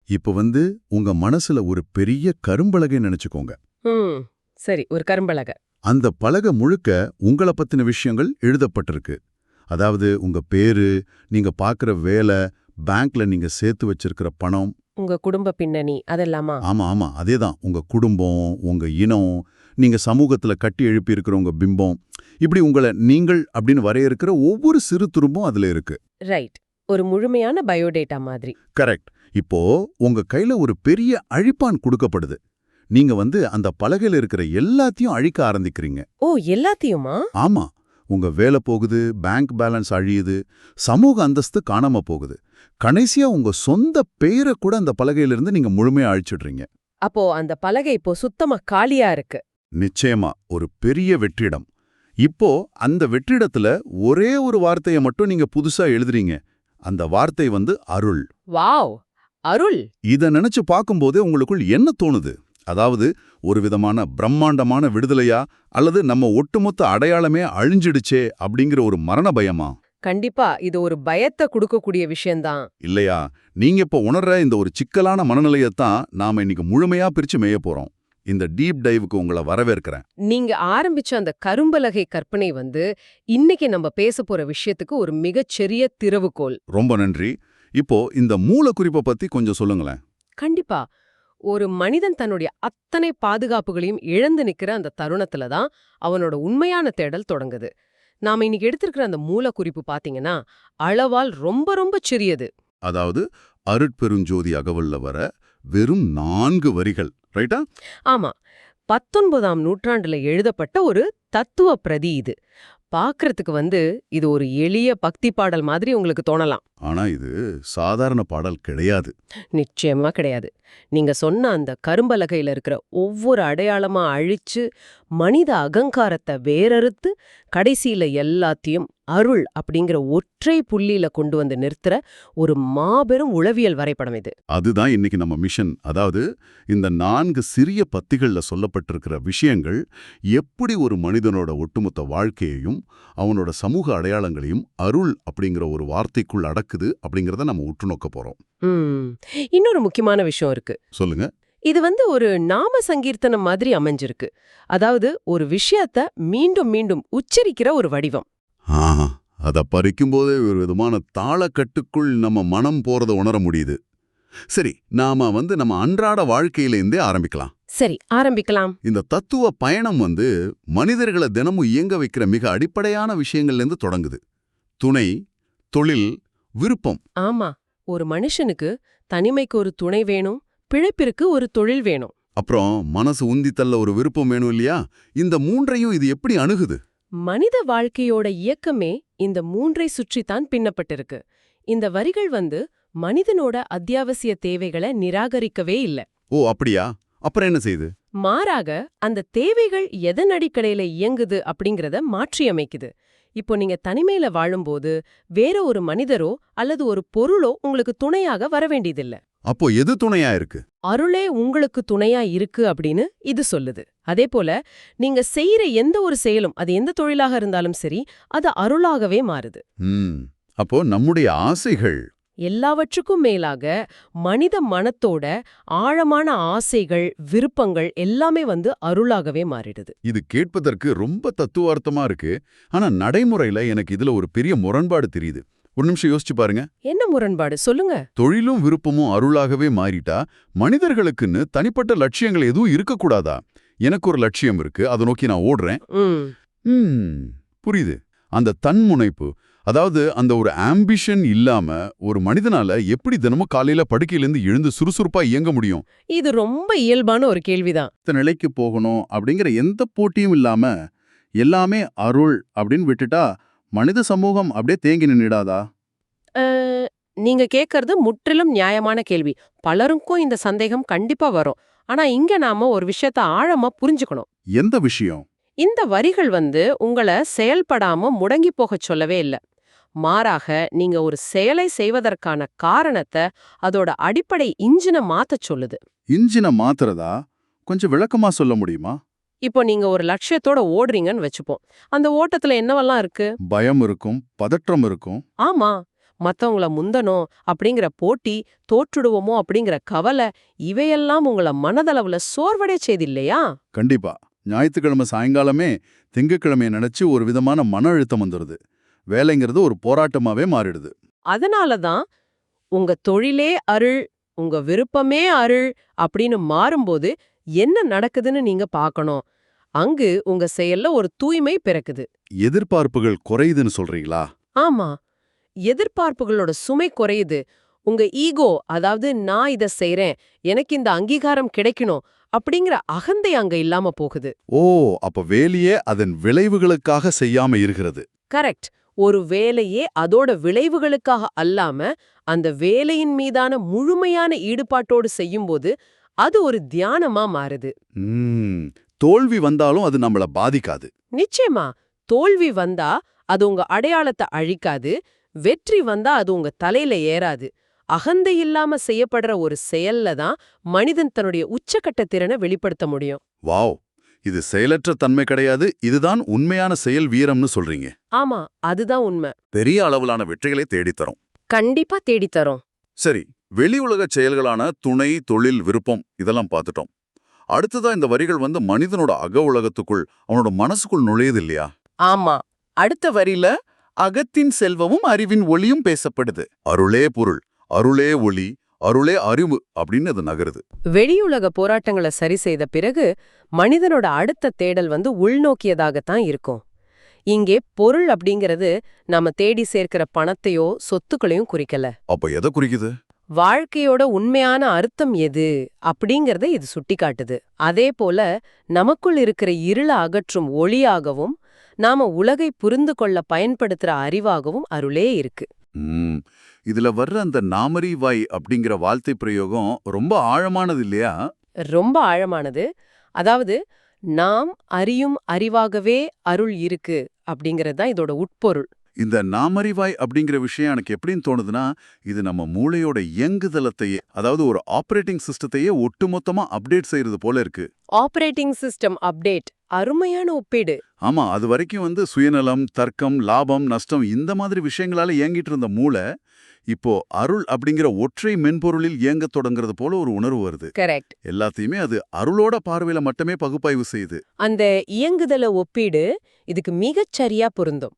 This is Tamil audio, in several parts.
இப்ப உங்க மனசுல ஒரு பெரிய கரும்பலகை நினைச்சுக்கோங்க. ம் சரி, ஒரு கரும்பலகை. அந்த பலகை முழுக்க உங்கள பத்தின விஷயங்கள் எழுதப்பட்டிருக்கு. அதாவது உங்க பேரு, நீங்க பார்க்குற வேலை, பேங்க்ல நீங்க சேர்த்து வச்சிருக்கிற பணம். உங்க குடும்ப பின்னணி அதெல்லாமா? ஆமா ஆமா, அதேதான். உங்க குடும்பம், உங்க இனம், நீங்க சமூகத்துல கட்டி எழுப்பி இருக்கிற உங்க பிம்பம், இப்படி உங்களை நீங்கள் அப்படின்னு வரையறுக்கிற ஒவ்வொரு சிறு துரும்பும் அதுல இருக்கு. ரைட். ஒரு முழுமையான பயோடேட்டா மாதிரி. கரெக்ட். இப்போ உங்க கையில ஒரு பெரிய அழிப்பான் கொடுக்கப்படுது. நீங்க அந்த பலகையில இருக்கிற எல்லாத்தையும் அழிக்க ஆரம்பிக்கிறீங்க. ஓ, எல்லாத்தையுமா? ஆமா. உங்க வேலை போகுது, பேங்க் பேலன்ஸ் அழியுது, சமூக அந்தஸ்து காணாம போகுது. கடைசியா உங்க சொந்த பெயரை கூட அந்த பலகையிலிருந்து நீங்க முழுமையா அழிச்சிடுறீங்க. அப்போ அந்த பலகை இப்போ சுத்தமா காலியா இருக்கு. நிச்சயமா ஒரு பெரிய வெற்றிடம். இப்போ அந்த வெற்றிடத்துல ஒரே ஒரு வார்த்தையை மட்டும் நீங்க புதுசா எழுதுறீங்க. அந்த வார்த்தை அருள். வாவ், அருள். இத நினைச்சு பார்க்கும்போதே உங்களுக்குள் என்ன தோணுது? அதாவது ஒரு விதமான பிரம்மாண்டமான விடுதலையா, அல்லது நம்ம ஒட்டுமொத்த அடையாளமே அழிஞ்சிடுச்சே அப்படிங்கிற ஒரு மரண பயமா? கண்டிப்பா இது ஒரு பயத்தை கொடுக்கக்கூடிய விஷயம்தான். இல்லையா? நீங்க இப்ப உணர்ற இந்த ஒரு சிக்கலான மனநிலையத்தான் நாம இன்னைக்கு முழுமையா பிரிச்சு மேய போறோம். இந்த டீப் டைவுக்கு உங்களை வரவேற்கிறேன். நீங்க ஆரம்பிச்ச அந்த கரும்பலகை கற்பனை இன்னைக்கு நம்ம பேச போற விஷயத்துக்கு ஒரு மிகச்சிறிய திறவுகோல். ரொம்ப நன்றி. இப்போ இந்த மூலக்குறிப்பை பத்தி கொஞ்சம் சொல்லுங்களேன். கண்டிப்பா. ஒரு மனிதன் தன்னுடைய அத்தனை பாதுகாப்புகளையும் இழந்து நிக்கிற அந்த தருணத்துல தான் அவனோட உண்மையான தேடல் தொடங்குது. நாம இன்னைக்கு எடுத்திருக்கிற அந்த மூலக்குறிப்பு பாத்தீங்கன்னா அளவால் ரொம்ப ரொம்ப சிறியது. அதாவது அருட்பெருஞ்சோதி அகவல்ல வர வெறும் 4 வரிகள், ரைட்டா? ஆமா, 19ஆம் நூற்றாண்டுல எழுதப்பட்ட ஒரு தத்துவ பிரதி இது. பாக்குறதுக்கு இது ஒரு எளிய பக்தி பாடல் மாதிரி உங்களுக்கு தோணலாம். ஆனா இது சாதாரண பாடல் கிடையாது. நிச்சயமா கிடையாது. நீங்க சொன்ன அந்த கரும்பலகையில இருக்கிற ஒவ்வொரு அடையாளமா அழிச்சு, மனித அகங்காரத்தை வேரறுத்து, கடைசியில எல்லாத்தையும் அருள் அப்படிங்கிற ஒற்றை புள்ளியில கொண்டு நிறுத்துற ஒரு மாபெரும் உளவியல் வரைபடம் இது. அதுதான் இன்னைக்கு நம்ம மிஷன். அதாவது இந்த 4 சிறிய பத்திகள்ல சொல்லப்பட்டிருக்கிற விஷயங்கள் எப்படி ஒரு மனிதனோட ஒட்டுமொத்த வாழ்க்கையையும் அவனோட சமூக அடையாளங்களையும் அருள் அப்படிங்கிற ஒரு வார்த்தைக்குள் அடக்குது அப்படிங்கறத நம்ம உற்று நோக்க போறோம். இன்னொரு முக்கியமான விஷயம் இருக்கு. சொல்லுங்க. இது ஒரு நாம சங்கீர்த்தனம் மாதிரி அமைஞ்சிருக்கு. அதாவது ஒரு விஷயத்த மீண்டும் மீண்டும் உச்சரிக்கிற ஒரு வடிவம். அத பறிக்கும் போதே ஒரு விதமான தாளக்கட்டுக்குள் நம்ம மனம் போறத உணர முடியுது. சரி, நாம நம்ம அன்றாட வாழ்க்கையிலேருந்தே ஆரம்பிக்கலாம். சரி, ஆரம்பிக்கலாம். இந்த தத்துவ பயணம் மனிதர்களை தினமும் இயங்க வைக்கிற மிக அடிப்படையான விஷயங்கள்லேருந்து தொடங்குது. துணை, தொழில், விருப்பம். ஆமா, ஒரு மனுஷனுக்கு தனிமைக்கு ஒரு துணை வேணும், பிழைப்பிற்கு ஒரு தொழில் வேணும். அப்புறம் மனசு உந்தித்தள்ள ஒரு விருப்பம் வேணும் இல்லையா? இந்த 3ஐயும் இது எப்படி அணுகுது? மனித வாழ்க்கையோட இயக்கமே இந்த 3ஐ சுற்றித்தான் பின்னப்பட்டிருக்கு. இந்த வரிகள் மனிதனோட அத்தியாவசிய தேவைகளை நிராகரிக்கவே இல்ல. ஓ அப்படியா? அப்புறம் என்ன செய்யுது? மாறாக அந்த தேவைகள் எதன் அடிப்படையில இயங்குது அப்படிங்கறத மாற்றியமைக்குது. இப்போ நீங்க தனிமையில வாழும்போது வேற ஒரு மனிதரோ அல்லது ஒரு பொருளோ உங்களுக்கு துணையாக வர வேண்டியதில்ல. அப்போ எது துணையா இருக்கு? அருளே உங்களுக்கு துணையா இருக்கு அப்படின்னு இது சொல்லுது. அதே போல நீங்க செய்யற எந்த ஒரு செயலும், அது எந்த தொழிலாக இருந்தாலும் சரி, அது அருளாகவே மாறுது. அப்போ நம்முடைய ஆசைகள், எல்லாவற்றுக்கும் மேலாக மனித மனத்தோட ஆழமான ஆசைகள், விருப்பங்கள் எல்லாமே அருளாகவே மாறிடுது. இது கேட்பதற்கு ரொம்ப தத்துவார்த்தமா இருக்கு. ஆனா நடைமுறையில எனக்கு இதுல ஒரு பெரிய முரண்பாடு தெரியுது. ஒரு நிமிஷம் யோசிச்சு பாருங்க. என்ன முரண்பாடு? சொல்லுங்க. தொழிலும் விருப்பமும் அருளாகவே மாறிட்டா மனிதர்களுக்குன்னு தனிப்பட்ட லட்சியங்கள் எதுவும் இருக்கக்கூடாதா? எனக்கு ஒரு லட்சியம் இருக்கு, அதை நோக்கி நான் ஓடுறேன். புரியுது. அந்த தன்முனைப்பு, அதாவது அந்த ஒரு ஆம்பிஷன் இல்லாம ஒரு மனிதனால எப்படி தினமும் காலையில படுக்கையிலிருந்து எழுந்து சுறுசுறுப்பா இயங்க முடியும்? இது ரொம்ப இயல்பான ஒரு கேள்விதான். நிலைக்கு போகணும் அப்படிங்கிற எந்த போட்டியும் இல்லாம எல்லாமே அருள் அப்படின்னு விட்டுட்டா மனித சமூகம் அப்படியே தேங்கி நின்னுடாதா? நீங்க கேட்கறது முற்றிலும் நியாயமான கேள்வி. பலருக்கும் இந்த சந்தேகம் கண்டிப்பா வரும். ஆனா இங்க நாம ஒரு விஷயத்த ஆழமா புரிஞ்சுக்கணும். எந்த விஷயம்? இந்த வரிகள் உங்களை செயல்படாம முடங்கி போகச் சொல்லவே இல்ல. மாறாக நீங்க ஒரு செயலை செய்வதற்கான காரணத்தை, அதோட அடிப்படை இன்ஜினை மாத்தச் சொல்லுது. இன்ஜினை மாத்துறதா? கொஞ்சம் விளக்கமா சொல்ல முடியுமா? இப்போ நீங்க ஒரு லட்சியத்தோட ஓடுறீங்கன்னு வச்சுப்போம். அந்த ஓட்டத்துல என்னவெல்லாம் இருக்கு? பயம் இருக்கும், பதற்றம் இருக்கும். ஆமா, மத்தவங்கள முந்தணும் அப்படிங்கிற போட்டி, தோற்றுடுவோமோ அப்படிங்கிற கவலை, இவையெல்லாம் உங்கள மனதளவுல சோர்வடைய செய்தில்லையா? கண்டிப்பா. ஞாயிற்றுக்கிழமை சாயங்காலமே திங்கட்கிழமைய நினைச்சு ஒரு விதமான மன அழுத்தம் வந்துருது. வேலைங்கிறது ஒரு போராட்டமாவே மாறிடுது. அதனால தான் உங்க தொழிலே அருள், உங்க விருப்பமே அருள் அப்படின்னு மாறும்போது என்ன நடக்குதுன்னு நீங்க பார்க்கணும். அங்கு உங்க செயல்ல ஒரு தூய்மை பிறக்குது. எதிர்பார்ப்புகள் குறையுதுன்னு சொல்றீங்களா? ஆமா, எதிர்பார்ப்புகளோட சுமை குறையுது. உங்க ஈகோ, அதாவது நான் இத செய்றேன், எனக்கு இந்த அங்கீகாரம் கிடைக்கணும் அப்படிங்கிற அகந்தை அங்க இல்லாம போகுது. ஓ, அப்ப வேலையே அதன் விளைவுகளுக்காக செய்யாம இருக்கிறது. கரெக்ட். ஒரு வேலையே அதோட விளைவுகளுக்காக அல்லாம அந்த வேலையின் மீதான முழுமையான ஈடுபாட்டோடு செய்யும்போது அது ஒரு தியானமா மாறுது. தோல்வி வந்தாலும் அது நம்மள பாதிக்காது. நிச்சயமா, தோல்வி வந்தா அது உங்க அடையாளத்தை அழிக்காது, வெற்றி வந்தா அது உங்க தலையில ஏறாது. அகந்தை இல்லாம செய்யப்படுற ஒரு செயல்ல தான் மனிதன் தன்னுடைய உச்சக்கட்ட திறனை வெளிப்படுத்த முடியும். வாவ், இது செயலற்ற தன்மை கிடையாது, இதுதான் உண்மையான செயல் வீரம்னு சொல்றீங்க. ஆமா, அதுதான் உண்மை. பெரிய அளவிலான வெற்றிகளை தேடித்தரும். கண்டிப்பா தேடித்தரும். சரி, வெளி உலக செயல்களான துணை, தொழில், விருப்பம் இதெல்லாம் பார்த்துட்டோம். அடுத்ததா இந்த வரிகள் மனிதனோட அக உலகத்துக்குள், அவனோட மனசுக்குள் நுழையுது இல்லையா? ஆமா, அடுத்த வரியில அகத்தின் செல்வமும் அறிவின் ஒளியும் பேசப்படுது. அருளே பொருள், அருளே ஒளி, அருளே அறிவு அப்படின்னு அது நகருது. வெளியுலக போராட்டங்களை சரி செய்த பிறகு மனிதனோட அடுத்த தேடல் உள்நோக்கியதாகத்தான் இருக்கும். இங்கே பொருள் அப்படிங்கிறது நாம தேடி சேர்க்கிற பணத்தையோ சொத்துக்களையும் குறிக்கல. அப்ப எதை குறிக்குது? வாழ்க்கையோட உண்மையான அர்த்தம் எது அப்படிங்கறத இது சுட்டிக்காட்டுது. அதே போல நமக்குள் இருக்கிற இருள அகற்றும் ஒளியாகவும் நாம உலகை புரிந்து கொள்ள பயன்படுத்துற அறிவாகவும் அருளே இருக்கு. இதுல வர்ற அந்த நாமறிவாய் அப்படிங்கிற வார்த்தை பிரயோகம் ரொம்ப ஆழமானது இல்லையா? ரொம்ப ஆழமானது. அதாவது நாம் அறியும் அறிவாகவே அருள் இருக்கு அப்படிங்கிறது தான் இதோட உட்பொருள். இந்த நாமறிவாய் அப்படிங்கிற விஷயம் எனக்கு எப்படின்னு தோணுதுன்னா, இது நம்ம மூளையோட இயங்குதளத்தையே, அதாவது ஒரு ஆபரேட்டிங் சிஸ்டத்தையே ஒட்டுமொத்தமா அப்டேட் செய்யறது போல இருக்கு. ஆபரேட்டிங் சிஸ்டம் அப்டேட், அருமையான ஒப்பீடு. ஆமா, அது வரைக்கும் சுயநலம், தர்க்கம், லாபம், நஷ்டம் இந்த மாதிரி விஷயங்களால இயங்கிட்டு இருந்த மூளை இப்போ அருள் அப்படிங்கிற ஒற்றை மென்பொருளில் இயங்க தொடங்குறது போல ஒரு உணர்வு வருது. கரெக்ட். எல்லாத்தையுமே அது அருளோட பார்வையில மட்டுமே பகுப்பாய்வு செய்யுது. அந்த இயங்குதல ஒப்பீடு இதுக்கு மிகச் சரியா பொருந்தும்.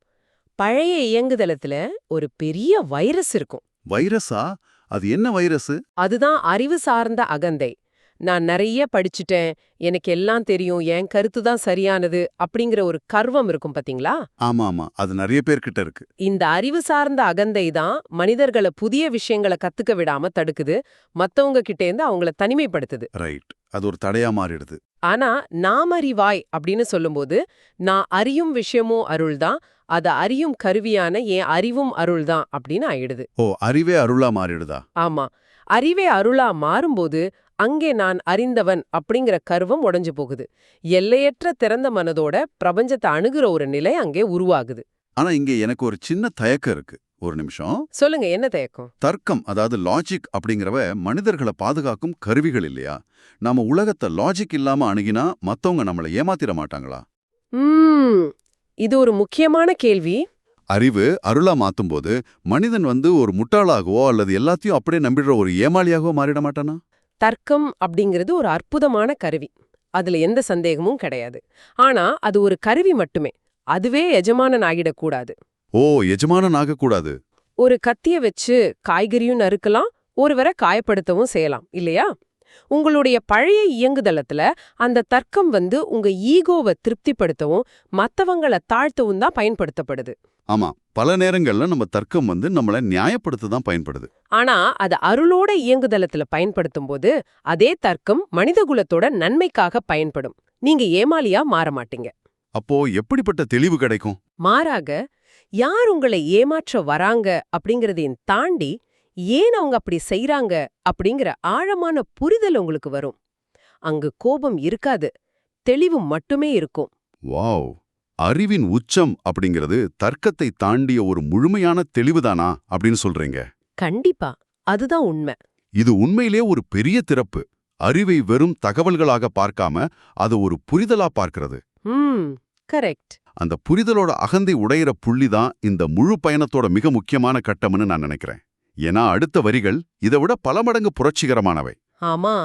பழைய இயங்குதளத்துல ஒரு பெரிய வைரஸ் இருக்கும். வைரஸா? அது என்ன வைரஸ்? அதுதான் அறிவு சார்ந்த அகந்தை. நான் நிறைய படிச்சுட்டேன், எனக்கு எல்லாம் தெரியும், என் கருத்து தான் சரியானது அப்படிங்கிற ஒரு கர்வம் இருக்கும் பாத்தீங்களா? ஆமா ஆமா, அது நிறைய பேர்கிட்ட இருக்கு. இந்த அறிவு சார்ந்த அகந்தை தான் மனிதர்களை புதிய விஷயங்களை கத்துக்க விடாம தடுக்குது, மத்தவங்க கிட்டேந்து அவங்கள தனிமைப்படுத்துது. ரைட், அது ஒரு தடையா மாறிடுது. ஆனா நாமறிவாய் அப்படின்னு சொல்லும்போது நான் அறியும் விஷயமும் அருள்தான், அத அறியும் கருவியான என் அறிவும் அருள்தான் அப்படின்னு ஆயிடுது. ஓ, அறிவே அருளா மாறிடுதா? ஆமா, அறிவே அருளா மாறும்போது அங்கே நான் அறிந்தவன் அப்படிங்கிற கர்வம் உடைஞ்சு போகுது. எல்லையற்ற திறந்த மனதோட பிரபஞ்சத்தை அணுகுற ஒரு நிலை அங்கே உருவாகுது. ஆனா இங்க எனக்கு ஒரு சின்ன தயக்கம் இருக்கு. ஒரு நிமிஷம். சொல்லுங்க, என்ன தயக்கம்? தர்க்கம், அதாவது லாஜிக் அப்படிங்கிறவ மனிதர்களை பாதுகாக்கும் கருவிகள் இல்லையா? நாம உலகத்தை லாஜிக் இல்லாம அணுகினா மத்தவங்க நம்மளை ஏமாத்திர மாட்டாங்களா? இது ஒரு முக்கியமான கேள்வி. அறிவு அருளா மாத்தும்போது மனிதன் ஒரு முட்டாளாகவோ அல்லது எல்லாத்தையும் அப்படியே நம்பிடுற ஒரு ஏமாளியாகவோ மாறிட மாட்டானா? தர்க்கம் அப்படிங்கிறது ஒரு அற்புதமான கருவி, அதுல எந்த சந்தேகமும் கிடையாது. ஆனா அது ஒரு கருவி மட்டுமே, அதுவே எஜமானன் ஆகிடக்கூடாது. ஓ, எஜமானன் ஆகக்கூடாது. ஒரு கத்திய வச்சு காய்கறியும் நறுக்கலாம், ஒருவரை காயப்படுத்தவும் செய்யலாம் இல்லையா? உங்களுடைய பழைய இயங்குதளத்துல அந்த தர்க்கம் உங்க ஈகோவை திருப்திப்படுத்தவும் மத்தவங்கள தாழ்த்தவும் தான் பயன்படுத்தப்படுது. ஆமா, பல நேரங்கள்ல நம்ம தர்க்கம் நம்மள நியாயப்படுத்த தான் பயன்படுது. ஆனா அது அருளோட இயங்குதளத்துல பயன்படுத்தும் போது அதே தர்க்கம் மனிதகுலத்தோட நன்மைக்காக பயன்படும். நீங்க ஏமாளியா மாற மாட்டீங்க. அப்போ எப்படிப்பட்ட தெளிவு கிடைக்கும்? மாறாக, யார் உங்களை ஏமாற்ற வராங்க அப்படிங்கறதையும் தாண்டி ஏன் அவங்க அப்படி செய்றாங்க அப்படிங்கிற ஆழமான புரிதல் உங்களுக்கு வரும். அங்கு கோபம் இருக்காது, தெளிவு மட்டுமே இருக்கும். வாவ், அறிவின் உச்சம் அப்படிங்கிறது தர்க்கத்தை தாண்டிய ஒரு முழுமையான தெளிவுதானா அப்படின்னு சொல்றீங்க? கண்டிப்பா, அதுதான் உண்மை. இது உண்மையிலே ஒரு பெரிய திறப்பு. அறிவை வெறும் தகவல்களாக பார்க்காம அது ஒரு புரிதலா பார்க்கிறது. கரெக்ட். அந்த புரிதலோட அகந்தை உடையிற புள்ளி தான் இந்த முழு பயணத்தோட மிக முக்கியமான கட்டம்னு நான் நினைக்கிறேன். ஏன்னா அடுத்த வரிகள் இதை விட பல மடங்கு புரட்சிகரமானவை. ஆமா,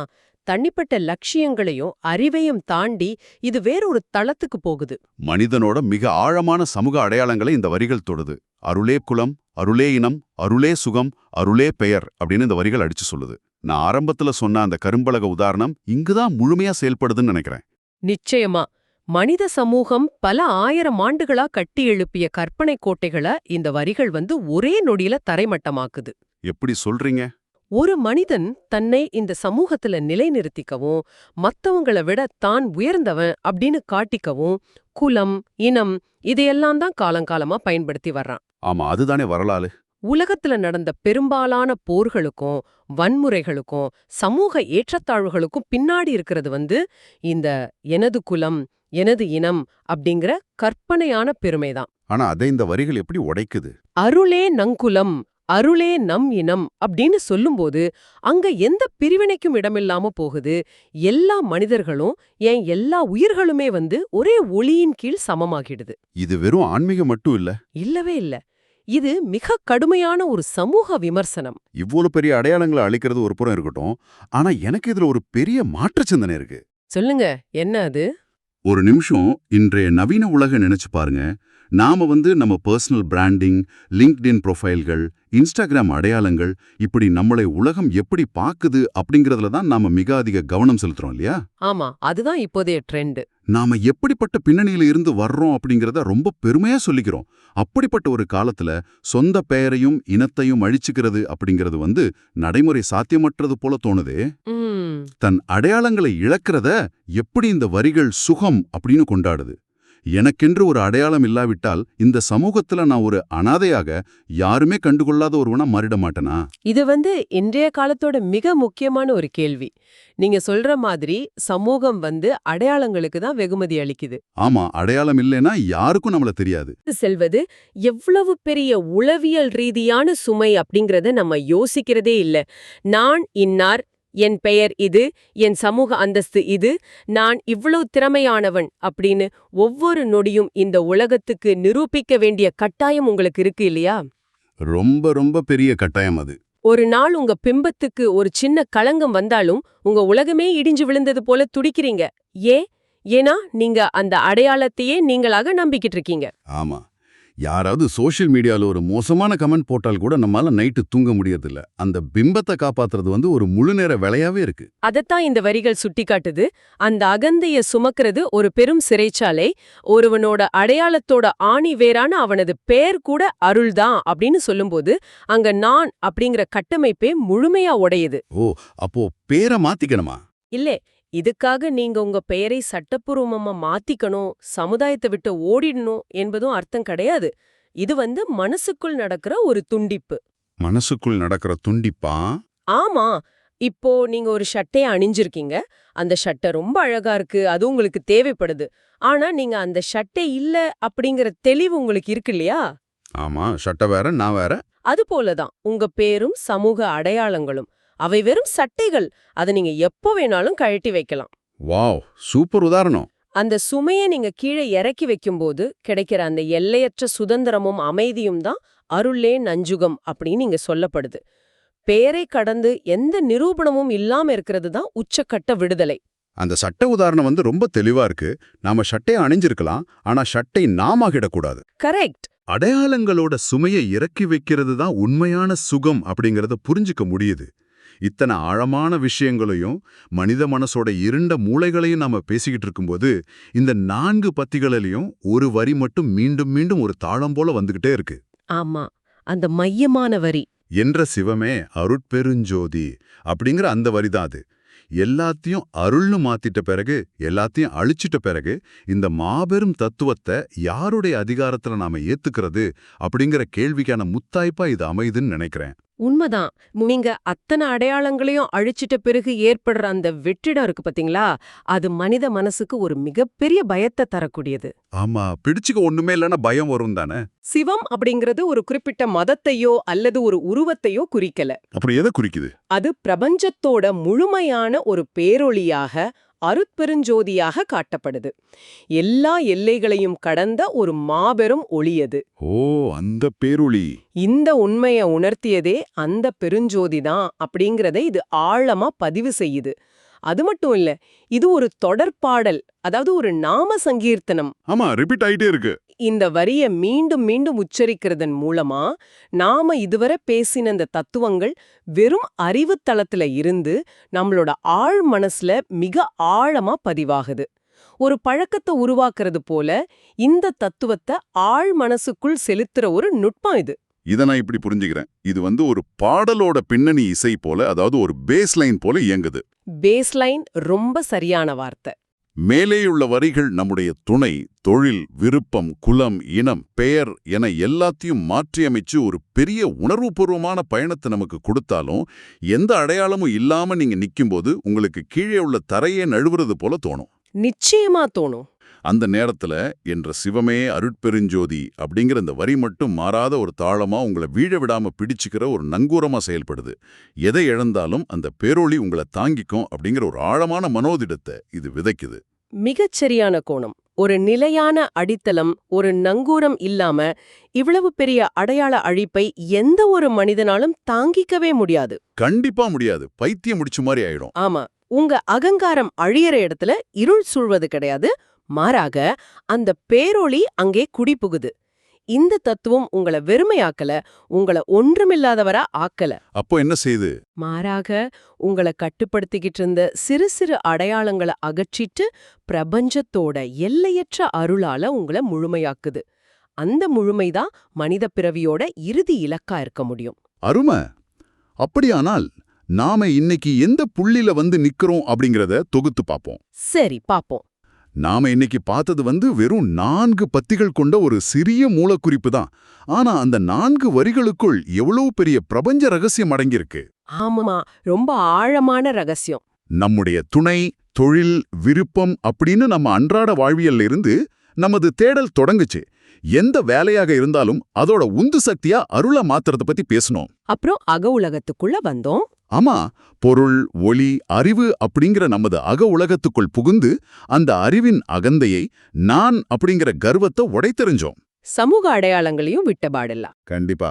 தனிப்பட்ட லட்சியங்களையும் அறிவையும் தாண்டி இது வேறொரு தளத்துக்கு போகுது. மனிதனோட மிக ஆழமான சமூக அடையாளங்களை இந்த வரிகள் தொடுது. அருளே குலம், அருளே இனம், அருளே சுகம், அருளே பெயர் அப்படின்னு இந்த வரிகள் அடிச்சு சொல்லுது. நான் ஆரம்பத்துல சொன்ன அந்த கரும்பலக உதாரணம் இங்குதான் முழுமையா செயல்படுதுன்னு நினைக்கிறேன். நிச்சயமா. மனித சமூகம் பல 1000 ஆண்டுகளா கட்டி எழுப்பிய கற்பனை கோட்டைகளை இந்த வரிகள் ஒரே நொடியில தரைமட்டமாக்குது. எப்படி சொல்றீங்க? ஒரு மனிதன் தன்னை இந்த சமூகத்துல நிலைநிறுத்திக்கவும் மத்தவங்கள விட தான் உயர்ந்தவன் அப்படின்னு காட்டிக்கவும் குலம், இனம் இதையெல்லாம் தான் காலங்காலமா பயன்படுத்தி வர்றான். ஆமா, அதுதானே வரலாறு. உலகத்துல நடந்த பெரும்பாலான போர்களுக்கும் வன்முறைகளுக்கும் சமூக ஏற்றத்தாழ்வுகளுக்கும் பின்னாடி இருக்கிறது இந்த எனது குலம், எனது இனம் அப்படிங்கிற கற்பனையான பெருமைதான். ஆனா அதை இந்த வரிகள் எப்படி உடைக்குது? அருளே நங்குலம், அருளே நம் இனம் அப்படின்னு சொல்லும்போது அங்க எந்த பிரிவினைக்கும் இடமில்லாம போகுது. எல்லா மனிதர்களும் ஏன் எல்லா உயிர்களுமே ஒரே ஒளியின் கீழ் சமமாகிடுது. இது வெறும் ஆன்மீகம் மட்டும் இல்ல. இல்லவே இல்ல. இது மிக கடுமையான ஒரு சமூக விமர்சனம். இவ்வளவு பெரிய அடையாளங்களை அளிக்கிறது ஒரு புறம் இருக்கட்டும், ஆனா எனக்கு இதுல ஒரு பெரிய மாற்ற சிந்தனை இருக்கு. சொல்லுங்க, என்ன அது? ஒரு நிமிஷம் இன்றைய நவீன உலக நினைச்சு பாருங்க. நாம நம்ம பர்சனல் பிராண்டிங், லிங்க்டின் ப்ரொஃபைல்கள், இன்ஸ்டாகிராம் அடையாளங்கள், இப்படி நம்மளை உலகம் எப்படி பாக்குது அப்படிங்கறதுல தான் நாம மிக அதிக கவனம் செலுத்துறோம் இல்லையா? ஆமா, அதுதான் இப்போதைய ட்ரெண்ட். நாம எப்படிப்பட்ட பின்னணியில இருந்து வர்றோம் அப்படிங்கறத ரொம்ப பெருமையா சொல்லிக்கிறோம். அப்படிப்பட்ட ஒரு காலத்துல சொந்த பெயரையும் இனத்தையும் அழிச்சுக்கிறது அப்படிங்கறது நடைமுறை சாத்தியமற்றது போல தோணுதே. தன் அடையாளங்களை இழக்கிறத எப்படி இந்த வரிகள் சுகம் அப்படின்னு கொண்டாடுது. எனக்கென்று ஒரு அடையாளம் இல்லாவிட்டால் இந்த சமூகத்துல நான் ஒரு அனாதையாக, யாருமே கண்டுகொள்ளாத ஒருவனா மாறிட மாட்டேனா? இது இன்றைய காலத்தோட மிக முக்கியமான ஒரு கேள்வி. நீங்க சொல்ற மாதிரி சமூகம் அடையாளங்களுக்கு தான் வெகுமதி அளிக்குது. ஆமா, அடையாளம் இல்லைன்னா யாருக்கும் நம்மள தெரியாது. செல்வது எவ்வளவு பெரிய உளவியல் ரீதியான சுமை அப்படிங்கறத நம்ம யோசிக்கிறதே இல்ல. நான் இன்னார், என் பெயர் இது, என் சமூக அந்தஸ்து இது, நான் இவ்வளவு திறமையானவன் அப்படின்னு ஒவ்வொரு நொடியும் இந்த உலகத்துக்கு நிரூபிக்க வேண்டிய கட்டாயம் உங்களுக்கு இருக்கு இல்லையா? ரொம்ப ரொம்ப பெரிய கட்டாயம் அது. ஒரு நாள் உங்க பிம்பத்துக்கு ஒரு சின்ன களங்கம் வந்தாலும் உங்க உலகமே இடிஞ்சு விழுந்தது போல துடிக்கிறீங்க. ஏன்னா நீங்க அந்த அடையாளத்தையே நீங்களாக நம்பிக்கிட்டு இருக்கீங்க. ஆமா, யாராவது சோஷியல் மீடியால ஒரு மோசமான கமெண்ட் போட்டால் கூட நம்மால நைட்டு தூங்க முடியறதில்ல. அந்த பிம்பத்தை காப்பாத்துறது ஒரு முழு நேர வேலையாவே இருக்கு. அதத்தான் இந்த வரிகள் சுட்டிக்காட்டுது. அந்த அகந்தைய சுமக்கிறது ஒரு பெரும் சிறைச்சாலை. ஒருவனோட அடையாளத்தோட ஆணி வேறான அவனது பெயர் கூட அருள்தான் அப்படின்னு சொல்லும்போது அங்க நான் அப்படிங்கிற கட்டமைப்பே முழுமையா உடையுது. ஓ, அப்போ பேரை மாத்திக்கணுமா? இல்லே, இதுக்காக நீங்க உங்க பெயரை சட்டப்பூர்வமா மாத்திக்கணும், சமுதாயத்தை விட்டு ஓடிடணும் என்பதும் அர்த்தம் கிடையாது. இது மனசுக்குள் நடக்கிற ஒரு துண்டிப்பு. மனசுக்குள் நடக்கிற துண்டிப்பா? ஆமா. இப்போ நீங்க ஒரு ஷர்ட்டையை அணிஞ்சிருக்கீங்க. அந்த ஷர்ட்டை ரொம்ப அழகா இருக்கு, அது உங்களுக்கு தேவைப்படுது. ஆனா நீங்க அந்த ஷர்ட்டே இல்ல அப்படிங்கிற தெளிவு உங்களுக்கு இருக்கு இல்லையா? ஆமா, ஷர்ட்டை வேற, நான் வேற. அது போலதான் உங்க பேரும் சமூக அடையாளங்களும். அவை வெறும் சட்டைகள். அதை நீங்க எப்போ வேணாலும் கழட்டி வைக்கலாம். வாவ், சூப்பர் உதாரணம். அந்த சுமையை நீங்க கீழே இறக்கி வைக்கும்போது கிடைக்கிற அந்த எல்லையற்ற சுதந்திரமும் அமைதியும் தான் அருளே நஞ்சுகம் அப்படின்னு இங்க சொல்லப்படுது. பேரை கடந்து எந்த நிரூபணமும் இல்லாம இருக்கிறது தான் உச்சக்கட்ட விடுதலை. அந்த சட்டை உதாரணம் ரொம்ப தெளிவா இருக்கு. நாம ஷர்ட்டை அணிஞ்சிருக்கலாம், ஆனா ஷர்ட்டை நாமாகிடக்கூடாது. கரெக்ட். அடையாளங்களோட சுமையை இறக்கி வைக்கிறது தான் உண்மையான சுகம் அப்படிங்கறத புரிஞ்சுக்க முடியுது. இத்தனை ஆழமான விஷயங்களையும் மனித மனசோட இருண்ட மூளைகளையும் நாம பேசிக்கிட்டு இருக்கும்போது இந்த 4 பத்திகளிலையும் ஒரு வரி மட்டும் மீண்டும் மீண்டும் ஒரு தாளம் போல வந்துகிட்டே இருக்கு. ஆமா, அந்த மையமான வரி. என்ற சிவமே அருட்பெருஞ்சோதி அப்படிங்கிற அந்த வரிதான் அது. எல்லாத்தையும் அருள்னு மாத்திட்ட பிறகு, எல்லாத்தையும் அழிச்சிட்ட பிறகு இந்த மாபெரும் தத்துவத்தை யாருடைய அதிகாரத்துல நாம ஏத்துக்கிறது அப்படிங்கிற கேள்விக்கான முத்தாய்ப்பா இது அமைதுன்னு நினைக்கிறேன். உண்மைதான். நீங்க அத்தனை அடையாளங்களையும் அழிச்சிட்ட பிறகு ஏற்படுற அந்த வெற்றிடம் இருக்கு பாத்தீங்களா, அது மனித மனசுக்கு ஒரு மிகப்பெரிய பயத்தை தரக்கூடியது. ஆமா, பிடிச்சுக்க ஒண்ணுமே இல்லைன்னா பயம் வரும் தானே. சிவம் அப்படிங்கிறது ஒரு குறிப்பிட்ட மதத்தையோ அல்லது ஒரு உருவத்தையோ குறிக்கல. அப்புறம் எதை குறிக்குது? அது பிரபஞ்சத்தோட முழுமையான ஒரு பேரொளியாக, அருட்பெருஞ்சோதியாக காட்டப்படுது. எல்லா எல்லைகளையும் கடந்த ஒரு மாபெரும் ஒளியது. ஓ, அந்த பேரொளி. இந்த உண்மையை உணர்த்தியதே அந்த பெருஞ்சோதி தான் அப்படிங்கறதை இது ஆழமா பதிவு செய்யுது. அது மட்டும் இல்ல, இது ஒரு தொடர்பாடல், அதாவது ஒரு நாம சங்கீர்த்தனம். ஆமா, ரிப்பீட் ஆயிட்டே இருக்கு. இந்த வரிய மீண்டும் மீண்டும் உச்சரிக்கிறதன் மூலமா நாம இதுவரை பேசின இந்த தத்துவங்கள் வெறும் அறிவுத்தளத்துல இருந்து நம்மளோட ஆழ் மனசுல மிக ஆழமா பதிவாகுது. ஒரு பழக்கத்தை உருவாக்குறது போல இந்த தத்துவத்தை ஆழ் மனசுக்குள் செலுத்துற ஒரு நுட்பம் இது. இதை நான் இப்படி புரிஞ்சுக்கிறேன். இது ஒரு பாடலோட பின்னணி இசை போல, அதாவது ஒரு பேஸ்லைன் போல இயங்குது. பேஸ்லைன் ரொம்ப சரியான வார்த்தை. மேலேயுள்ள வரிகள் நம்முடைய துணை, தொழில், விருப்பம், குலம், இனம், பெயர் என எல்லாத்தையும் மாற்றியமைச்சு ஒரு பெரிய உணர்வுபூர்வமான பயணத்தை நமக்கு கொடுத்தாலும், எந்த அடையாளமும் இல்லாம நீங்க நிக்கும்போது உங்களுக்கு கீழே உள்ள தரையே நழுவுறது போல தோணும். நிச்சயமா தோணும். அந்த நேரத்துல என்ற சிவமே அருட்பெருஞ்சோதி அப்படிங்கிற இந்த வரி மட்டும் மாறாத ஒரு தாளமா உங்களை வீழ விடாம பிடிச்சுக்கிற ஒரு நங்கூரமா செயல்படுது. எதை இழந்தாலும் அந்த பேரொளி உங்களை தாங்கிக்கும் அப்படிங்கிற ஒரு ஆழமான மனோதிடத்தை இது விதைக்குது. மிகச்சரியான கோணம். ஒரு நிலையான அடித்தளம், ஒரு நங்கூரம் இல்லாம இவ்வளவு பெரிய அடையாள அழிப்பை எந்த ஒரு மனிதனாலும் தாங்கிக்கவே முடியாது. கண்டிப்பா முடியாது. பைத்தியம் முடிச்ச மாதிரி ஆயிடும். ஆமா, உங்க அகங்காரம் அழியற இடத்துல இருள் சூழ்வது கிடையாது. மாறாக அந்த பேரொளி அங்கே குடிபுகுது. இந்த தத்துவம் உங்களை வெறுமையாக்கல, உங்களை ஒன்றுமில்லாதவரா ஆக்கல. அப்போ என்ன செய்யுது? மாறாக உங்களை கட்டுப்படுத்திக்கிட்டு இருந்த சிறு சிறு அடையாளங்களை அகற்றிட்டு பிரபஞ்சத்தோட எல்லையற்ற அருளால உங்களை முழுமையாக்குது. அந்த முழுமைதான் மனித பிறவியோட இறுதி இலக்கா இருக்க முடியும். அருமை. அப்படியானால் நாம இன்னைக்கு எந்த புள்ளில நிக்கிறோம் அப்படிங்கறத தொகுத்து பார்ப்போம். சரி, பாப்போம். நாம இன்னைக்கு பார்த்தது வெறும் 4 பத்திகள் கொண்ட ஒரு சிறிய மூலக்குறிப்பு தான். ஆனா அந்த 4 வரிகளுக்குள் எவ்வளவு பெரிய பிரபஞ்ச ரகசியம் அடங்கியிருக்கு. ஆமாமா, ரொம்ப ஆழமான ரகசியம். நம்முடைய துணை, தொழில், விருப்பம் அப்படின்னு நம்ம அன்றாட வாழ்வியல்ல இருந்து நமது தேடல் தொடங்குச்சு. எந்த வேலையாக இருந்தாலும் அதோட உந்து சக்தியா அருளை மாத்துறத பத்தி பேசணும். அப்புறம் அக உலகத்துக்குள்ள வந்தோம். ஆமா, பொருள், ஒளி, அறிவு அப்படிங்கிற நமது அக உலகத்துக்குள் புகுந்து அந்த அறிவின் அகந்தையை, நான் அப்படிங்கிற கர்வத்தை உடைத்தெறிஞ்சோம். சமூக அடையாளங்களையும் விட்டபாடலாம். கண்டிப்பா.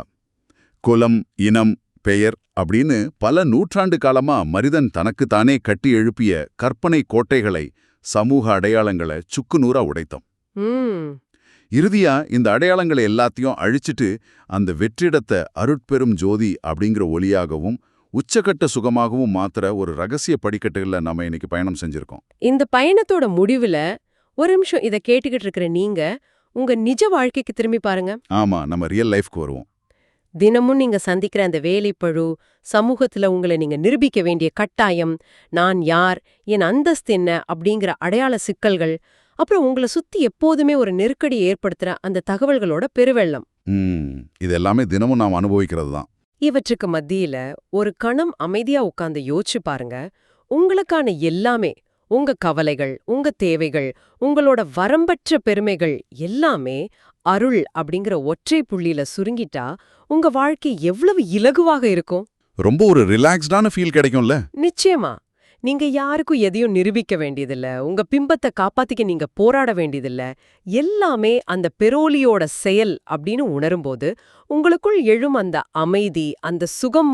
குலம், இனம், பெயர் அப்படின்னு பல நூற்றாண்டு காலமா மனிதன் தனக்குத்தானே கட்டி எழுப்பிய கற்பனை கோட்டைகளை, சமூக அடையாளங்களை சுக்குநூறா உடைத்தோம். இறுதியா இந்த அடையாளங்களை எல்லாத்தையும் அழிச்சிட்டு அந்த வெற்றிடத்தை அருட்பெரும் ஜோதி அப்படிங்கிற ஒளியாகவும் உச்சகட்ட சுகமாகவும் மாத்திர ஒரு ரகசிய படிக்கட்டுகள்ல நம்ம இன்னைக்கு பயணம் செஞ்சிருக்கோம். இந்த பயணத்தோட முடிவுல ஒரு நிமிஷம் இதை கேட்டுக்கிட்டு இருக்கிற நீங்க உங்க நிஜ வாழ்க்கைக்கு திரும்பி பாருங்க. ஆமா, நம்ம ரியல் லைஃப்க்கு வருவோம். தினமும் நீங்க சந்திக்கிற அந்த வேலைப்பழு, சமூகத்துல உங்களை நீங்க நிரூபிக்க வேண்டிய கட்டாயம், நான் யார், என் அந்தஸ்து என்ன அப்படிங்கிற அடையாள சிக்கல்கள், அப்புறம் உங்களை சுத்தி எப்போதுமே ஒரு நெருக்கடி ஏற்படுத்துற அந்த தகவல்களோட பெருவெள்ளம். இது எல்லாமே தினமும் நாம் அனுபவிக்கிறது தான். இவற்றுக்கு மத்தியில ஒரு கணம் அமைதியா உட்கார்ந்து யோசிச்சு பாருங்க. உங்களுக்கான எல்லாமே, உங்க கவலைகள், உங்க தேவைகள், உங்களோட வரம்பற்ற பெருமைகள் எல்லாமே அருள் அப்படிங்கிற ஒற்றை புள்ளியில சுருங்கிட்டா உங்க வாழ்க்கை எவ்வளவு இலகுவாக இருக்கும். ரொம்ப ஒரு ரிலாக்ஸ்டான ஃபீல் கிடைக்கும்ல. நிச்சயமா. நீங்க யாருக்கும் எதையும் நிரூபிக்க வேண்டியதில்ல, உங்க பிம்பத்தை காப்பாத்திக்க நீங்க போராட வேண்டியதில்ல. எல்லாமே அந்த பெரோலியோட செயல் அப்படின்னு உணரும்போது உங்களுக்குள் எழும் அந்த அமைதி, அந்த சுகம்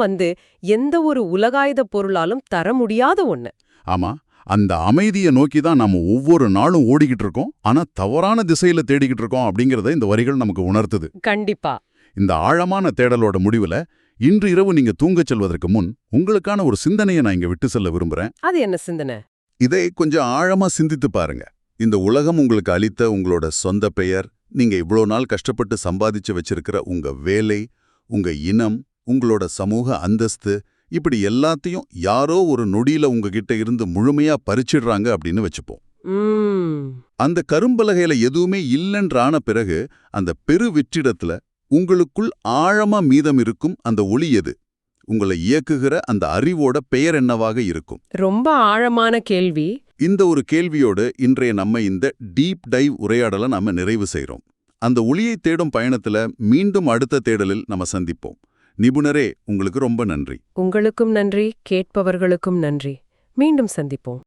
எந்த ஒரு உலகாயுத பொருளாலும் தர முடியாத ஒண்ணு. ஆமா, அந்த அமைதியை நோக்கி தான் நம்ம ஒவ்வொரு நாளும் ஓடிக்கிட்டு இருக்கோம். ஆனா தவறான திசையில தேடிக்கிட்டு இருக்கோம் அப்படிங்கறத இந்த வரிகள் நமக்கு உணர்த்துது. கண்டிப்பா. இந்த ஆழமான தேடலோட முடிவுல இன்று இரவு நீங்க தூங்கச் செல்வதற்கு முன் உங்களுக்கான ஒரு சிந்தனையை நான் இங்க விட்டு செல்ல விரும்புறேன். அது என்ன சிந்தனை? இதை கொஞ்சம் ஆழமா சிந்தித்து பாருங்க. இந்த உலகம் உங்களுக்கு அளித்த உங்களோட சொந்த பெயர், நீங்க இவ்வளோ நாள் கஷ்டப்பட்டு சம்பாதிச்சு வச்சிருக்கிற உங்க வேலை, உங்க இனம், உங்களோட சமூக அந்தஸ்து, இப்படி எல்லாத்தையும் யாரோ ஒரு நொடியில உங்ககிட்ட இருந்து முழுமையா பறிச்சிடுறாங்க அப்படின்னு வச்சுப்போம். அந்த கரும்பலகையில எதுவுமே இல்லைன்றான பிறகு அந்த பெரு வெற்றிடத்துல உங்களுக்குள் ஆழமா மீதம் இருக்கும் அந்த ஒளி எது? உங்களை இயக்குகிற அந்த அறிவோட பெயர் என்னவாக இருக்கும்? ரொம்ப ஆழமான கேள்வி. இந்த ஒரு கேள்வியோடு இன்றைய நம்ம இந்த டீப் டைவ் உரையாடலை நாம நிறைவு செய்றோம். அந்த ஒளியை தேடும் பயணத்துல மீண்டும் அடுத்த தேடலில் நம்ம சந்திப்போம். நிபுணரே, உங்களுக்கு ரொம்ப நன்றி. உங்களுக்கும் நன்றி, கேட்பவர்களுக்கும் நன்றி. மீண்டும் சந்திப்போம்.